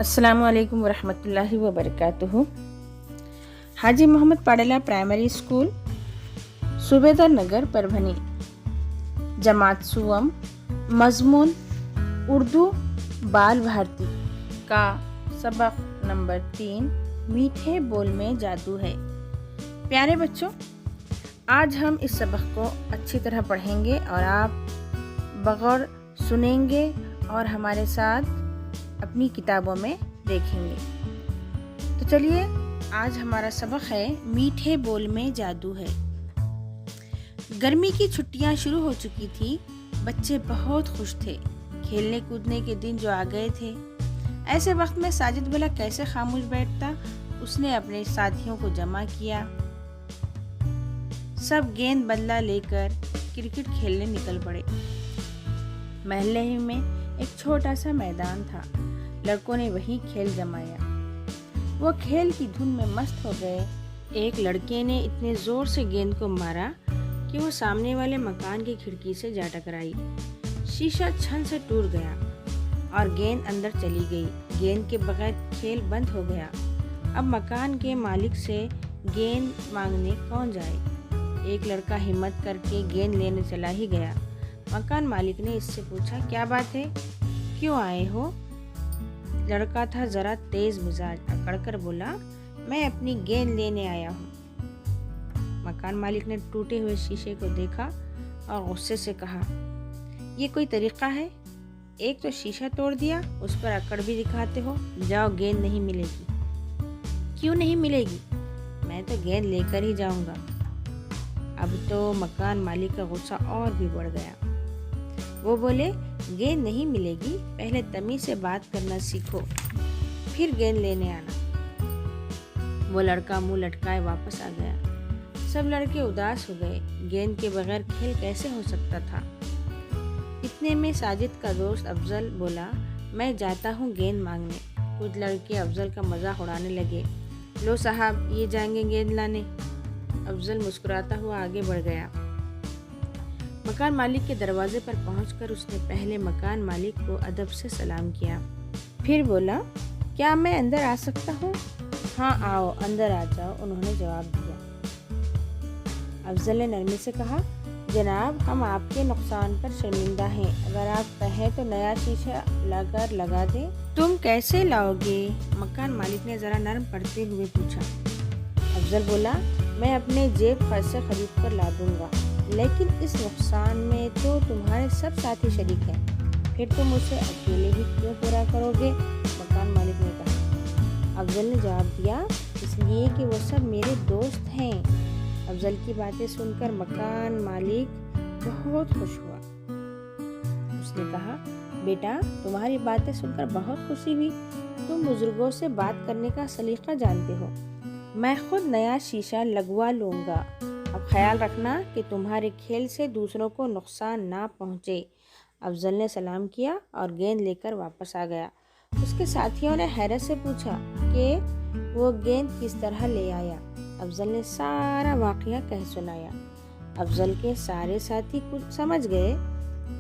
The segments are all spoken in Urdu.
السلام علیکم ورحمۃ اللہ وبرکاتہ۔ حاجی محمد پاڑیلا پرائمری اسکول، صوبیدار نگر، پربھنی، جماعت سوم، مضمون اردو بال بھارتی کا سبق نمبر 3، میٹھے بول میں جادو ہے۔ پیارے بچوں، آج ہم اس سبق کو اچھی طرح پڑھیں گے اور آپ بغور سنیں گے اور ہمارے ساتھ اپنی کتابوں میں دیکھیں گے۔ تو چلیے، آج ہمارا سبق ہے میٹھے بول میں جادو ہے۔ گرمی کی چھٹیاں شروع ہو چکی تھی، بچے بہت خوش تھے، کھیلنے کودنے کے دن جو آ گئے تھے۔ ایسے وقت میں ساجد بھلا کیسے خاموش بیٹھتا؟ اس نے اپنے ساتھیوں کو جمع کیا، سب گیند بدلہ لے کر کرکٹ کھیلنے نکل پڑے۔ محلے میں ایک چھوٹا سا میدان تھا، لڑکوں نے وہیں کھیل جمایا۔ وہ کھیل کی دھن میں مست ہو گئے۔ ایک لڑکے نے اتنے زور سے گیند کو مارا کہ وہ سامنے والے مکان کی کھڑکی سے جا ٹکرائی۔ شیشہ چھن سے ٹوٹ گیا اور گیند اندر چلی گئی۔ گیند کے بغیر کھیل بند ہو گیا۔ اب مکان کے مالک سے گیند مانگنے کون جائے؟ ایک لڑکا ہمت کر کے گیند لینے چلا ہی گیا۔ مکان مالک نے اس سے پوچھا، کیا بات ہے، کیوں آئے ہو؟ لڑکا تھا ذرا تیز مزاج، اکڑ کر بولا، میں اپنی گیند لینے آیا ہوں۔ مکان مالک نے ٹوٹے ہوئے شیشے کو دیکھا اور غصے سے کہا، یہ کوئی طریقہ ہے؟ ایک تو شیشہ توڑ دیا، اس پر اکڑ بھی دکھاتے ہو۔ جاؤ، گیند نہیں ملے گی۔ کیوں نہیں ملے گی؟ میں تو گیند لے کر ہی جاؤں گا۔ اب تو مکان مالک کا غصہ اور بھی بڑھ گیا۔ وہ بولے، گیند نہیں ملے گی، پہلے تمیز سے بات کرنا سیکھو، پھر گیند لینے آنا۔ وہ لڑکا منہ لٹکائے واپس آ گیا۔ سب لڑکے اداس ہو گئے، گیند کے بغیر کھیل کیسے ہو سکتا تھا؟ اتنے میں ساجد کا دوست افضل بولا، میں جاتا ہوں گیند مانگنے۔ کچھ لڑکے افضل کا مذاق اڑانے لگے، لو صاحب، یہ جائیں گے گیند لانے۔ افضل مسکراتا ہوا آگے بڑھ گیا۔ مکان مالک کے دروازے پر پہنچ کر اس نے پہلے مکان مالک کو ادب سے سلام کیا، پھر بولا، کیا میں اندر آ سکتا ہوں؟ ہاں آؤ، اندر آ جاؤ، انہوں نے جواب دیا۔ افضل نے نرمی سے کہا، جناب، ہم آپ کے نقصان پر شرمندہ ہیں، اگر آپ کہیں تو نیا شیشہ لگا دیں۔ تم کیسے لاؤ گے؟ مکان مالک نے ذرا نرم پڑتے ہوئے پوچھا۔ افضل بولا، میں اپنے جیب خرچ سے خرید کر لا دوں گا، لیکن اس نقصان میں تو تمہارے سب ساتھی شریک ہیں، پھر تم اسے اکیلے ہی کیوں پورا کرو گے؟ مکان مالک نے کہا۔ افضل نے جواب دیا، اس لیے کہ وہ سب میرے دوست ہیں۔ افضل کی باتیں سن کر مکان مالک بہت خوش ہوا۔ اس نے کہا، بیٹا، تمہاری باتیں سن کر بہت خوشی ہوئی، تم بزرگوں سے بات کرنے کا سلیقہ جانتے ہو۔ میں خود نیا شیشہ لگوا لوں گا۔ اب خیال رکھنا کہ تمہارے کھیل سے دوسروں کو نقصان نہ پہنچے۔ افضل نے سلام کیا اور گیند لے کر واپس آ گیا۔ اس کے ساتھیوں نے حیرت سے پوچھا کہ وہ گیند کس طرح لے آیا۔ افضل نے سارا واقعہ کہہ سنایا۔ افضل کے سارے ساتھی کچھ سمجھ گئے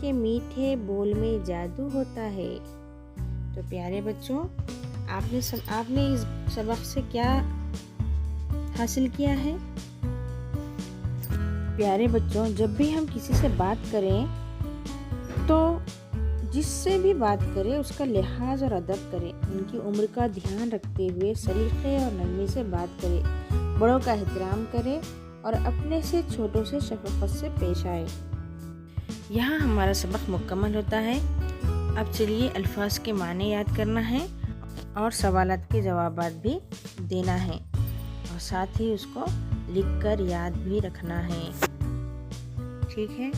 کہ میٹھے بول میں جادو ہوتا ہے۔ تو پیارے بچوں، آپ نے اس سبق سے کیا حاصل کیا ہے؟ پیارے بچوں، جب بھی ہم کسی سے بات کریں تو جس سے بھی بات کریں اس کا لحاظ اور ادب کریں، ان کی عمر کا دھیان رکھتے ہوئے سلیقے اور نرمی سے بات کریں، بڑوں کا احترام کریں اور اپنے سے چھوٹوں سے شفقت سے پیش آئے۔ یہاں ہمارا سبق مکمل ہوتا ہے۔ اب چلیے الفاظ کے معنی یاد کرنا ہے اور سوالات کے جوابات بھی دینا ہے، اور ساتھ ہی اس کو لکھ کر یاد بھی رکھنا ہے۔ ٹھیک ہے؟